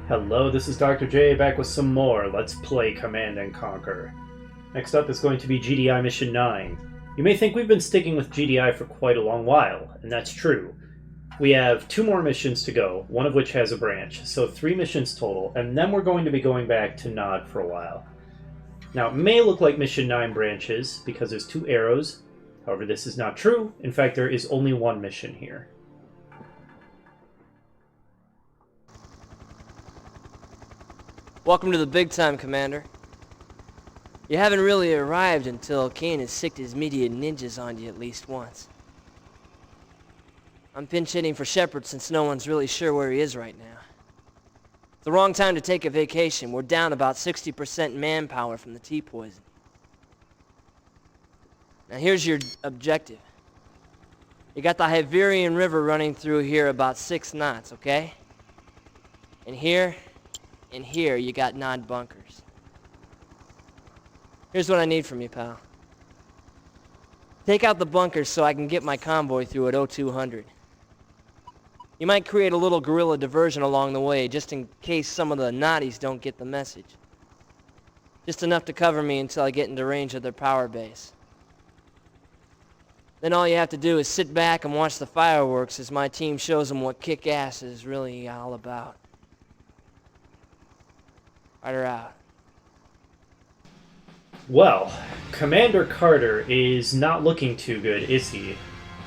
Hello, this is Dr. J back with some more Let's Play Command & Conquer. Next up is going to be GDI Mission 9. You may think we've been sticking with GDI for quite a long while, and that's true. We have 2 more missions to go, one of which has a branch, so 3 missions total, and then we're going to be going back to Nod for a while. Now, it may look like Mission 9 branches, because there's 2 arrows. However, this is not true. In fact, there is only 1 mission here. Welcome to the big time, Commander. You haven't really arrived until Kane has sicked his media ninjas on you at least once. I'm pinch hitting for Shepard since no one's really sure where he is right now. It's the wrong time to take a vacation. We're down about 60% manpower from the T-poison. Now here's your objective. You got the Tiberium River running through here about 6 knots, okay? And here you got Nod bunkers. Here's what I need from you, pal. Take out the bunkers so I can get my convoy through at 0200. You might create a little guerrilla diversion along the way, just in case some of the Noddies don't get the message. Just enough to cover me until I get into range of their power base. Then all you have to do is sit back and watch the fireworks as my team shows them what kick-ass is really all about. Rider out. Well, Commander Carter is not looking too good, is he?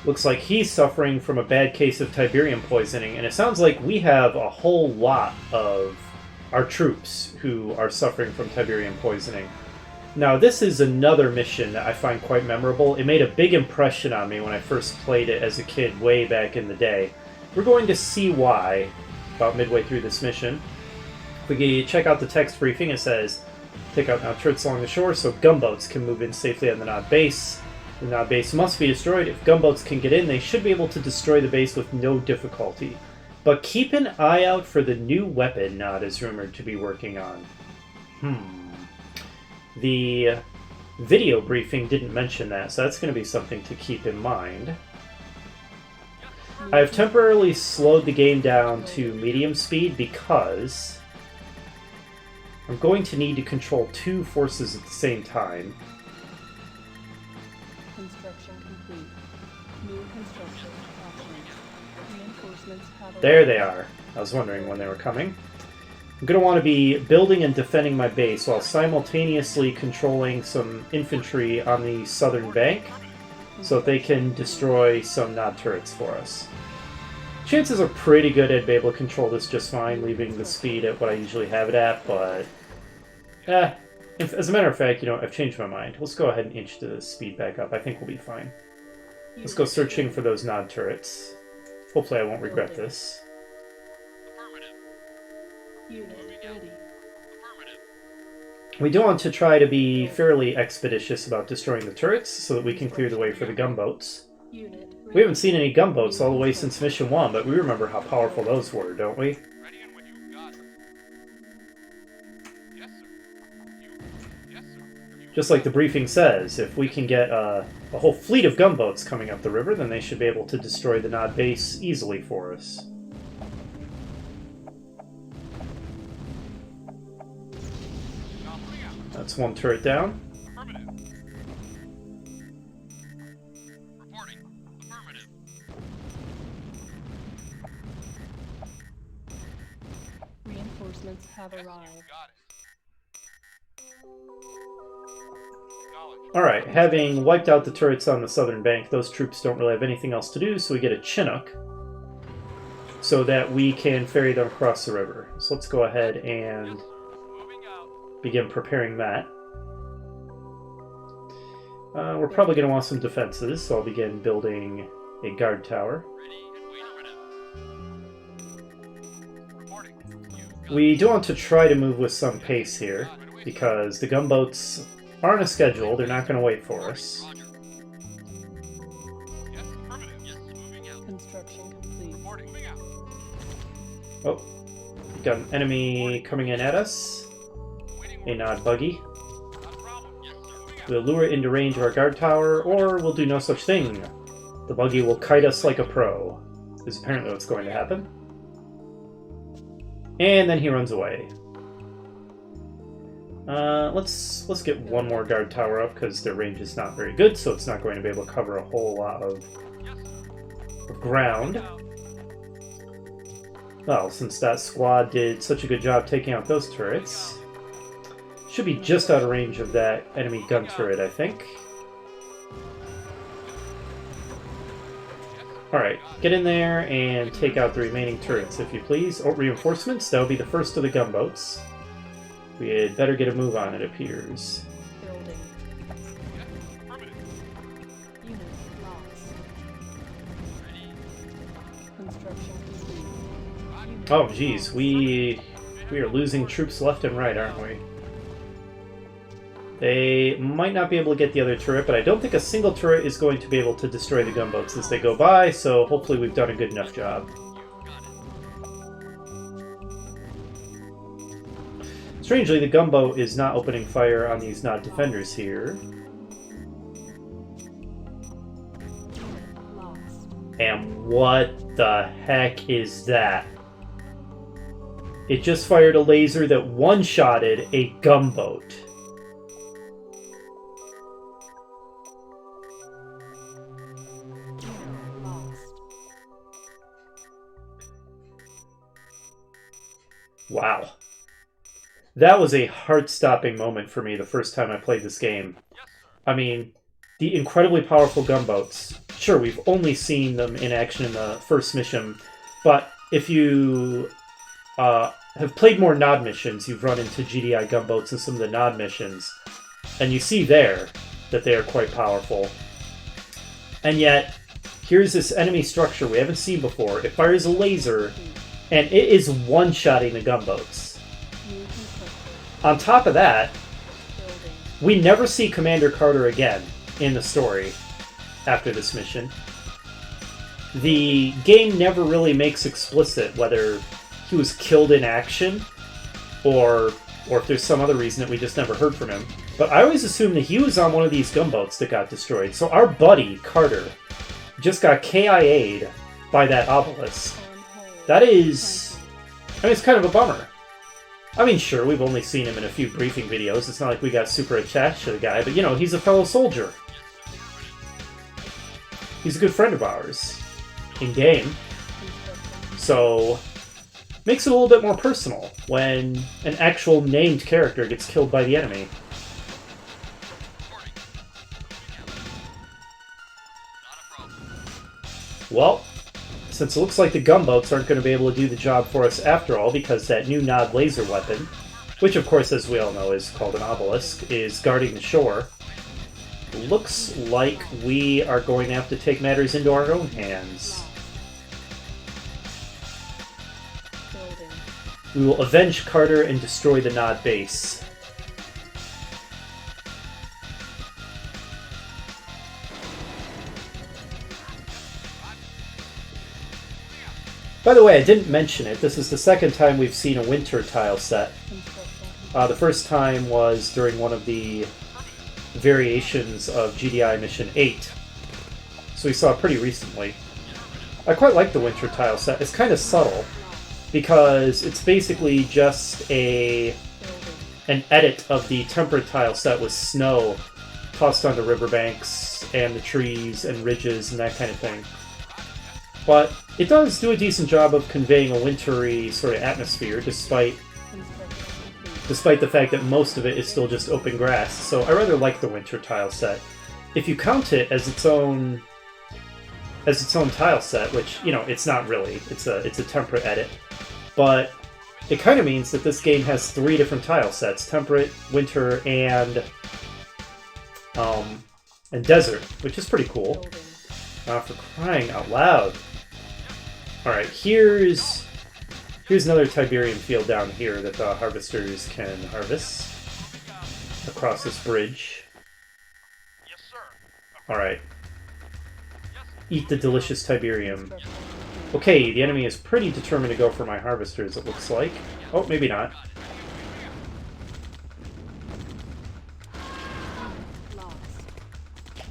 Looks like he's suffering from a bad case of Tiberium poisoning, and it sounds like we have a whole lot of our troops who are suffering from Tiberium poisoning. Now, this is another mission that I find quite memorable. It made a big impression on me when I first played it as a kid way back in the day. We're going to see why about midway through this mission. If we check out the text briefing, it says, take out Nod turrets along the shore so gunboats can move in safely on the Nod base. The Nod base must be destroyed. If gunboats can get in, they should be able to destroy the base with no difficulty. But keep an eye out for the new weapon Nod is rumored to be working on. The video briefing didn't mention that, so that's going to be something to keep in mind. I have temporarily slowed the game down to medium speed because I'm going to need to control 2 forces at the same time. Construction complete. New construction options. Reinforcements have There they are. I was wondering when they were coming. I'm going to want to be building and defending my base while simultaneously controlling some infantry on the southern bank so that they can destroy some Nod turrets for us. Chances are pretty good I'd be able to control this just fine, leaving the speed at what I usually have it at, but as a matter of fact, I've changed my mind. Let's go ahead and inch the speed back up. I think we'll be fine. Let's go searching for those Nod turrets. Hopefully I won't regret this. Unit ready. We do want to try to be fairly expeditious about destroying the turrets so that we can clear the way for the gunboats. Unit ready. We haven't seen any gunboats all the way since Mission 1, but we remember how powerful those were, don't we? Ready and when you got it. Yes, sir. Yes, sir. Just like the briefing says, if we can get a whole fleet of gunboats coming up the river, then they should be able to destroy the Nod base easily for us. That's 1 turret down. Affirmative. Reporting. Affirmative. Reinforcements have arrived. Got it. Acknowledged. Alright, having wiped out the turrets on the southern bank, those troops don't really have anything else to do, so we get a Chinook so that we can ferry them across the river. So let's go ahead and Moving out. begin preparing that. We're probably going to want some defenses, so I'll begin building a guard tower. Ready and waiting. Reporting. We do want to try to move with some pace here, because the gunboats are on a schedule. They're not going to wait for us. Roger. Yes, affirmative. Yes, moving out. Construction complete. Reporting. Moving out. Oh, we've got an enemy coming in at us. Waiting. A Nod buggy. Not a problem. Yes, sir. Moving out. We'll lure it into range of our guard tower, or we'll do no such thing. The buggy will kite us like a pro, is apparently what's going to happen. And then he runs away. Let's get one more guard tower up because their range is not very good, so it's not going to be able to cover a whole lot of ground. Well, since that squad did such a good job taking out those turrets, should be just out of range of that enemy gun turret, I think. Alright, get in there and take out the remaining turrets, if you please. Oh, reinforcements, that would be the first of the gunboats. We had better get a move on, it appears. Building. Unit lost. Construction complete. Unit Oh, geez, we are losing troops left and right, aren't we? They might not be able to get the other turret, but I don't think a single turret is going to be able to destroy the gunboats as they go by, so hopefully we've done a good enough job. Strangely, the gunboat is not opening fire on these Nod defenders here. lost. And what the heck is that? It just fired a laser that one-shotted a gunboat. Lost. Wow. That was a heart-stopping moment for me the first time I played this game. I mean, the incredibly powerful gunboats. Sure, we've only seen them in action in the first mission, but if you have played more Nod missions, you've run into GDI gunboats in some of the Nod missions, and you see there that they are quite powerful. And yet, here's this enemy structure we haven't seen before. It fires a laser, and it is one-shotting the gunboats. New construction. On top of that, Building. we never see Commander Carter again in the story after this mission. The game never really makes explicit whether he was killed in action or if there's some other reason that we just never heard from him. But I always assumed that he was on one of these gunboats that got destroyed. So our buddy, Carter, just got KIA'd by that obelisk. On hold. That is... I mean, it's kind of a bummer. I mean, sure, we've only seen him in a few briefing videos. It's not like we got super attached to the guy, but, you know, he's a fellow soldier. He's a good friend of ours. In-game. Construction. So, makes it a little bit more personal when an actual named character gets killed by the enemy. Well, since it looks like the gunboats aren't going to be able to do the job for us after all, because that new Nod laser weapon, which of course, as we all know, is called an obelisk, is guarding the shore, looks like we are going to have to take matters into our own hands. Building. We will avenge Carter and destroy the Nod base. By the way, I didn't mention it. This is the second time we've seen a winter tile set. Construction. The first time was during one of the variations of GDI Mission 8. So we saw it pretty recently. I quite like the winter tile set. It's kind of subtle, because it's basically just an edit of the temperate tile set with snow tossed onto riverbanks and the trees and ridges and that kind of thing. But it does do a decent job of conveying a wintry sort of atmosphere, despite the fact that most of it is still just open grass. So I rather like the winter tile set. If you count it as its own tile set, which, you know, it's not really. It's a temperate edit. But it kind of means that this game has 3 different tile sets: temperate, winter, and desert, which is pretty cool. For crying out loud. Alright, here's another Tiberium field down here that the harvesters can harvest across this bridge. Yes, sir. Alright, Yes, eat the delicious Tiberium. Okay, the enemy is pretty determined to go for my harvesters, it looks like. Oh, maybe not. Lost.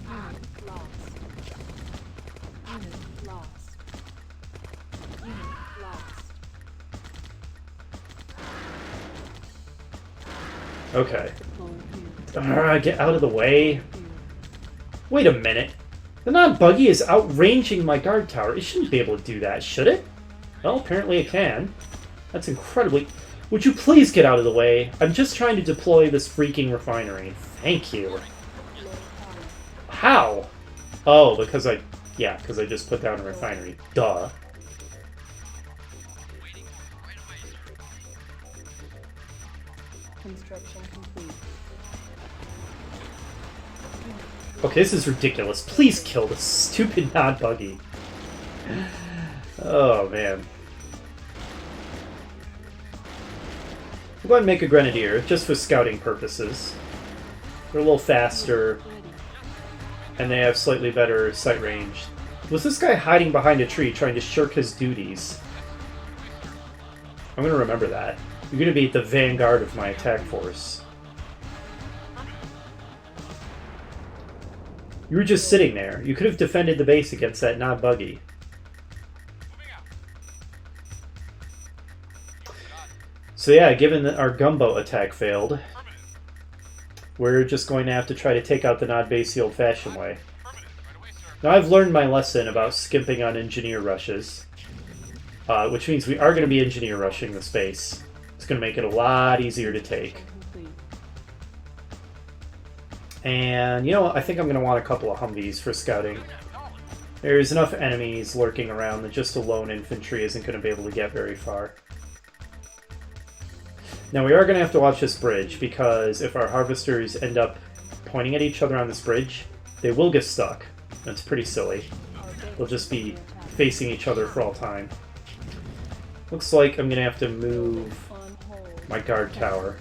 Unit lost. Unit lost. Unit lost. Okay. Deploy here. Get out of the way. Wait a minute. The non-buggy is outranging my guard tower. It shouldn't be able to do that, should it? Well, apparently it can. That's incredibly... Would you please get out of the way? I'm just trying to deploy this freaking refinery. Thank you. Low power. How? Oh, because I... Yeah, because I just put down a refinery. Duh. Construction complete. Okay, this is ridiculous. Please kill this stupid non-buggy. Oh, man. We'll go ahead and make a grenadier, just for scouting purposes. They're a little faster, Ready. and they have slightly better sight range. Was this guy hiding behind a tree trying to shirk his duties? I'm gonna remember that. You're gonna be at the vanguard of my attack force. You were just sitting there. You could have defended the base against that non-buggy. So yeah, given that our gumbo attack failed, we're just going to have to try to take out the Nod base the old-fashioned way. Now I've learned my lesson about skimping on engineer rushes, which means we are going to be engineer rushing this base. It's going to make it a lot easier to take. Complete. And, you know what, I think I'm going to want a couple of Humvees for scouting. There's enough enemies lurking around that just a lone infantry isn't going to be able to get very far. Now we are going to have to watch this bridge, because if our harvesters end up pointing at each other on this bridge, they will get stuck. That's pretty silly. Our base They'll just be is under attack. facing each other for all time. Looks like I'm going to have to move On hold. my guard tower.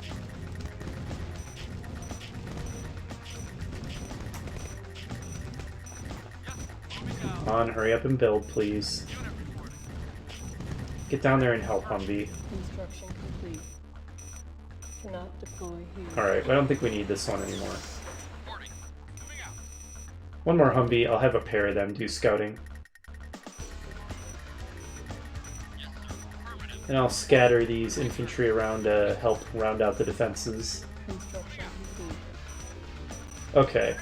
Come on, hurry up and build, please. Get down there and help, Humvee. Construction complete. Cannot deploy here. Alright, I don't think we need this one anymore. One more Humvee, I'll have a pair of them do scouting. And I'll scatter these infantry around to help round out the defenses. Construction complete. Okay,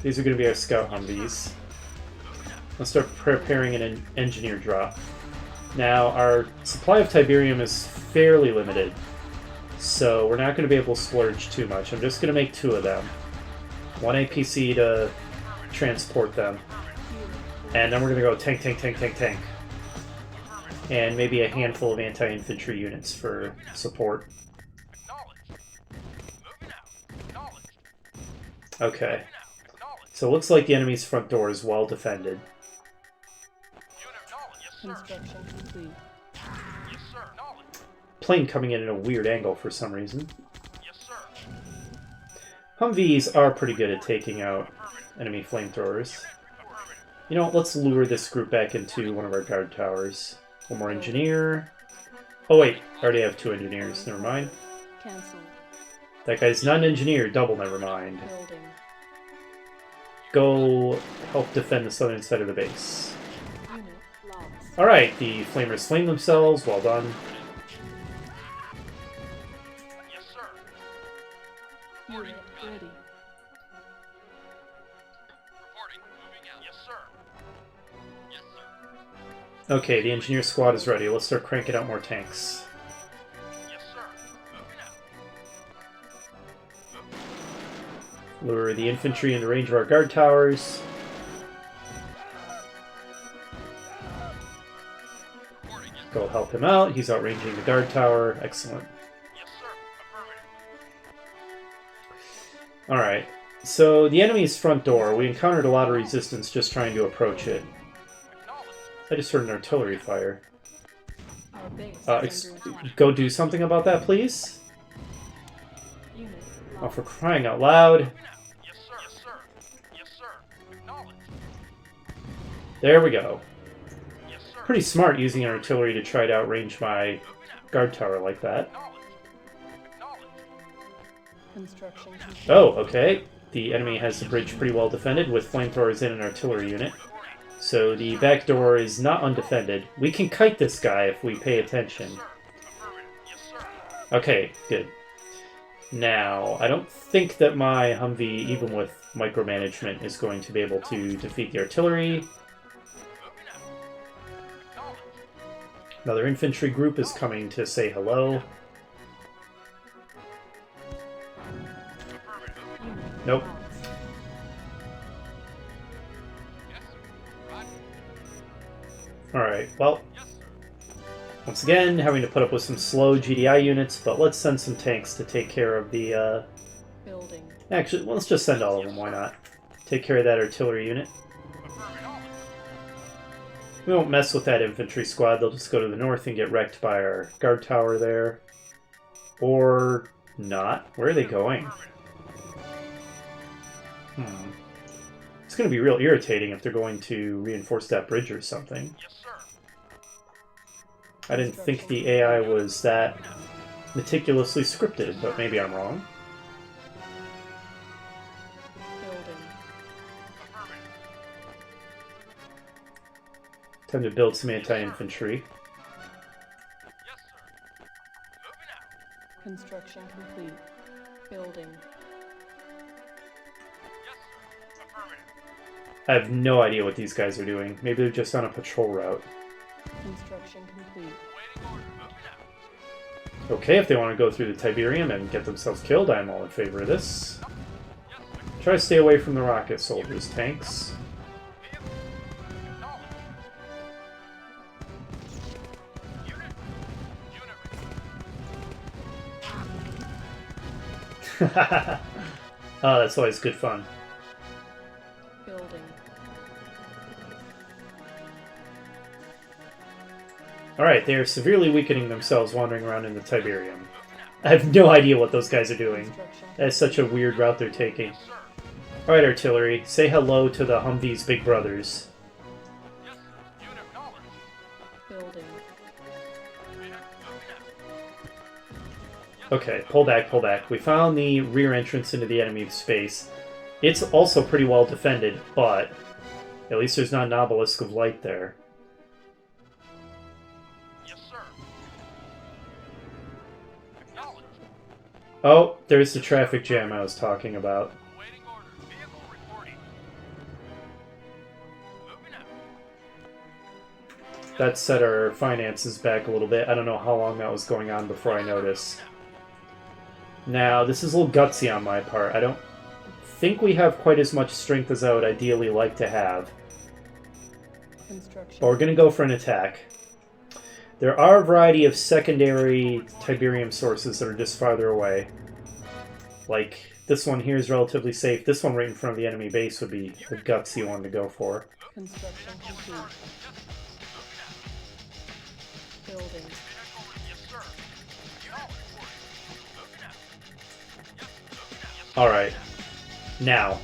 these are going to be our scout Humvees. Let's start preparing an engineer drop. Now, our supply of Tiberium is fairly limited, so we're not going to be able to splurge too much. I'm just going to make 2 of them. 1 APC to transport them. And then we're going to go tank, tank, tank, tank, tank. And maybe a handful of anti-infantry units for support. Okay. So it looks like the enemy's front door is well defended. Construction complete. Plane coming in at a weird angle for some reason. Humvees are pretty good at taking out enemy flamethrowers. You know, let's lure this group back into one of our guard towers. One more engineer. Oh wait, I already have 2 engineers, never mind. Cancelled. That guy's not an engineer, double never mind. Building. Go help defend the southern side of the base. Unit lost. Alright, the flamers flame themselves, well done. Unit ready. Okay, the engineer squad is ready. Let's start cranking out more tanks. Lure the infantry into range of our guard towers. Go help him out. He's outranging the guard tower. Excellent. Alright, so the enemy's front door, we encountered a lot of resistance just trying to approach it. I just heard an artillery fire. Our base is under attack. Go do something about that, please? Unit Oh, lost. for crying out loud. There we go. Pretty smart using artillery to try to outrange my guard tower like that. Construction complete. Oh, okay. The enemy has the bridge pretty well defended with flamethrowers in an artillery unit. So the back door is not undefended. We can kite this guy if we pay attention. Okay, good. Now, I don't think that my Humvee, even with micromanagement, is going to be able to defeat the artillery. Another infantry group is coming to say hello. Nope. Alright, well, once again, having to put up with some slow GDI units, but let's send some tanks to take care of the, Building. Actually, well, let's just send all of them, why not? Take care of that artillery unit. We won't mess with that infantry squad, they'll just go to the north and get wrecked by our guard tower there. Or not. Where are they going? It's going to be real irritating if they're going to reinforce that bridge or something. I didn't think the AI was that meticulously scripted, but maybe I'm wrong. Building. Time to build some anti-infantry. Construction complete. Building. I have no idea what these guys are doing. Maybe they're just on a patrol route. Construction complete. Okay, if they want to go through the Tiberium and get themselves killed, I'm all in favor of this. Try to stay away from the rocket soldiers, tanks. Oh, that's always good fun. Building. Alright, they are severely weakening themselves wandering around in the Tiberium. I have no idea what those guys are doing. Construction. That's such a weird route they're taking. Alright, artillery, say hello to the Humvee's big brothers. Building. Okay, pull back, pull back. We found the rear entrance into the enemy space. It's also pretty well defended, but at least there's not an obelisk of light there. Oh, there's the traffic jam I was talking about. That set our finances back a little bit. I don't know how long that was going on before I noticed. Now, this is a little gutsy on my part. I don't think we have quite as much strength as I would ideally like to have. Construction. But we're going to go for an attack. There are a variety of secondary Tiberium sources that are just farther away. Like, this one here is relatively safe. This one right in front of the enemy base would be the gutsy one to go for. Construction complete. Building. Alright. Now,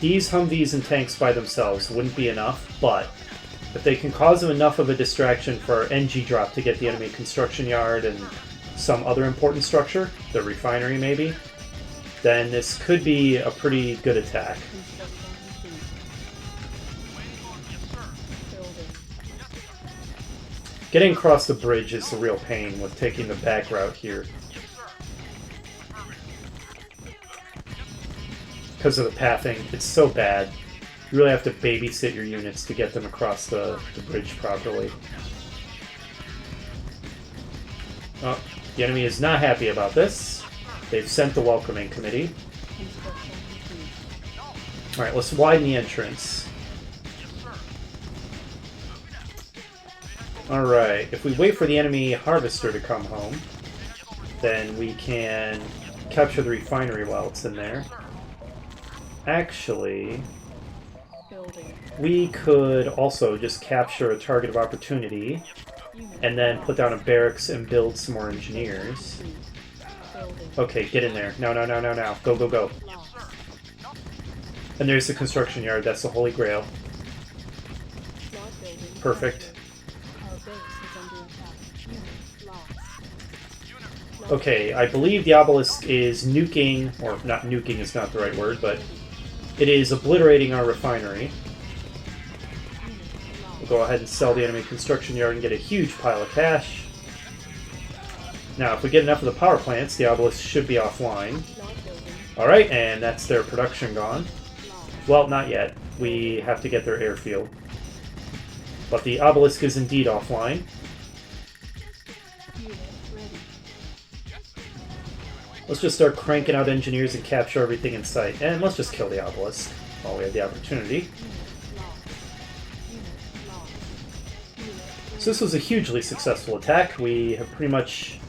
these Humvees and tanks by themselves wouldn't be enough, but if they can cause them enough of a distraction for our NG drop to get the enemy construction yard and some other important structure, the refinery maybe, then this could be a pretty good attack. Construction complete. Building. Getting across the bridge is the real pain with taking the back route here. Because of the pathing, it's so bad. You really have to babysit your units to get them across the bridge properly. Oh, the enemy is not happy about this. They've sent the welcoming committee. Construction complete. Alright, let's widen the entrance. Alright, if we wait for the enemy harvester to come home, then we can capture the refinery while it's in there. Actually, Building. we could also just capture a target of opportunity and then put down a barracks and build some more engineers. Building. Okay, get in there. Now, now, now, now, now. Go, go, go. And there's the construction yard. That's the Holy Grail. Smart building. Perfect. Our base is under attack. Unit lost. Okay, I believe the obelisk is nuking, or not nuking is not the right word, but it is obliterating our refinery. We'll go ahead and sell the enemy construction yard and get a huge pile of cash. Now, if we get enough of the power plants, the obelisk should be offline. Not building. Alright, and that's their production gone. Lost. Well, not yet. We have to get their airfield. But the obelisk is indeed offline. Unit ready. Let's just start cranking out engineers and capture everything in sight. And let's just kill the obelisk while we have the opportunity. Unit lost. Unit lost. Unit ready. So this was a hugely successful attack. We have pretty much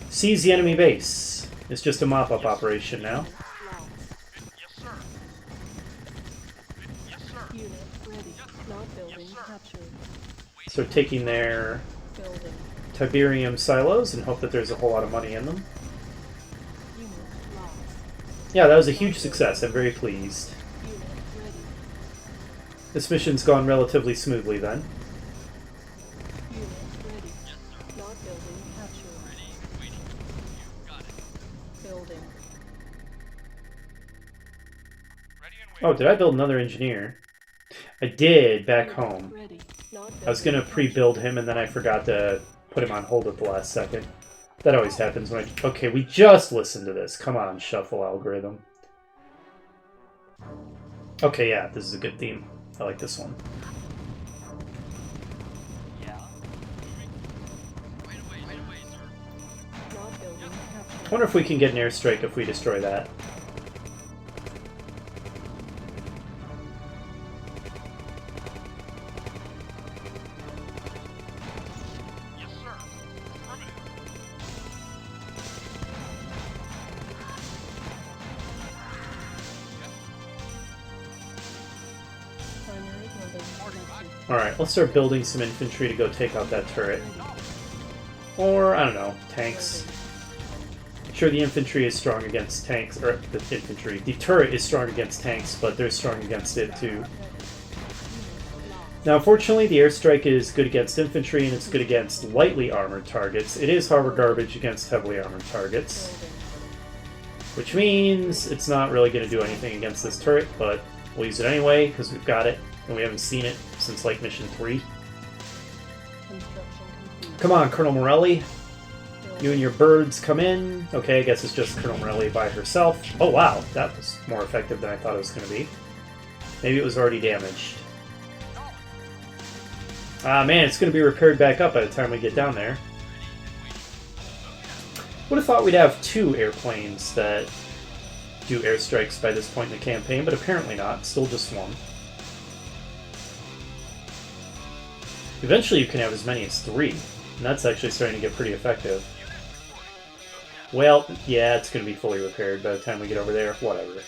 seized the enemy base. It's just a mop-up operation now. Lost. Yes, sir. Yes, sir. Unit ready. Not building captured. So taking their Building. Tiberium silos and hope that there's a whole lot of money in them. Unit lost. Yeah, that was a huge success. I'm very pleased. Unit ready. This mission's gone relatively smoothly then. Unit ready. Not building captured. Building. Ready and Oh, waiting. did I build another engineer? I did, back Unit home. Ready. Not I was gonna building pre-build him and then I forgot to put him on hold at the last second. That always happens when I... Okay, we just listened to this. Come on, shuffle algorithm. Okay, yeah, this is a good theme. I like this one. captured. Not building captured. I wonder if we can get an airstrike if we destroy that. Yes, sir. Affirmative. Primary building selected. Alright, let's start building some infantry to go take out that turret. Or, I don't know, tanks. Sure, the infantry is strong against tanks, or the infantry. The turret is strong against tanks, but they're strong against it too. Now, unfortunately, the airstrike is good against infantry and it's good against lightly armored targets. It is, however, garbage against heavily armored targets, which means it's not really going to do anything against this turret, but we'll use it anyway because we've got it and we haven't seen it since like mission 3. Construction complete. Come on, Colonel Morelli. Building. You and your birds come in. Okay, I guess it's just Colonel Morelli by herself. Oh wow, that was more effective than I thought it was going to be. Maybe it was already damaged. Ah man, it's going to be repaired back up by the time we get down there. Would have thought we'd have 2 airplanes that do airstrikes by this point in the campaign, but apparently not. Still just 1. Eventually you can have as many as 3, and that's actually starting to get pretty effective. Well, yeah, it's going to be fully repaired by the time we get over there. Whatever.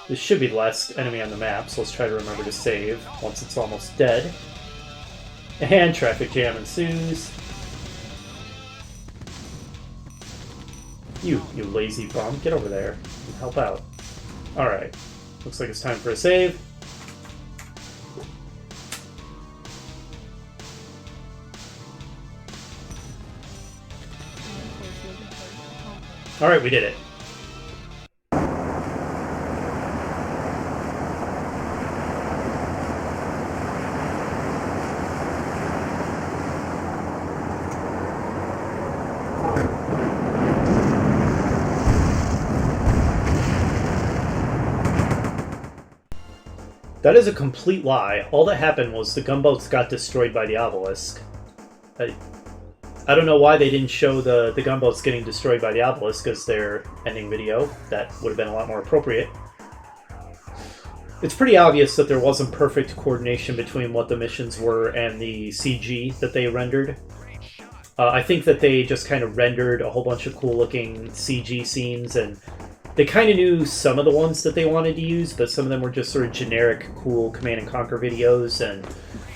This should be the last enemy on the map, so let's try to remember to save once it's almost dead. And traffic jam ensues. You lazy bum, get over there and help out. Alright, looks like it's time for a save. Reinforcement accomplished. Alright, we did it. That is a complete lie. All that happened was the gunboats got destroyed by the obelisk. I don't know why they didn't show the gunboats getting destroyed by the obelisk as their ending video. That would have been a lot more appropriate. It's pretty obvious that there wasn't perfect coordination between what the missions were and the CG that they rendered. I think that they just kind of rendered a whole bunch of cool-looking CG scenes, and they kind of knew some of the ones that they wanted to use, but some of them were just sort of generic, cool Command & Conquer videos, and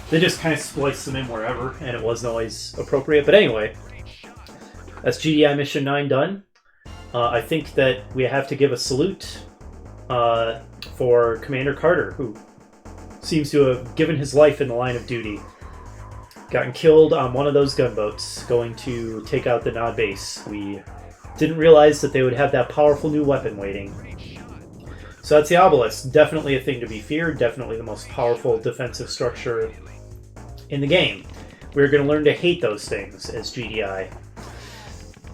they just kind of spliced them in wherever, and it wasn't always appropriate. But anyway, that's GDI Mission 9 done. I think that we have to give a salute for Commander Carter, who seems to have given his life in the line of duty. Gotten killed on one of those gunboats going to take out the Nod base. We didn't realize that they would have that powerful new weapon waiting. So that's the obelisk. Definitely a thing to be feared. Definitely the most powerful defensive structure in the game. We're going to learn to hate those things as GDI.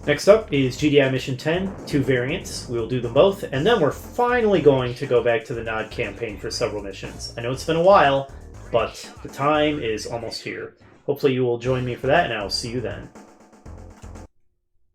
Next up is GDI Mission 10, 2 variants. We will do them both, and then we're finally going to go back to the Nod campaign for several missions. I know it's been a while, but the time is almost here. Hopefully you will join me for that, and I will see you then.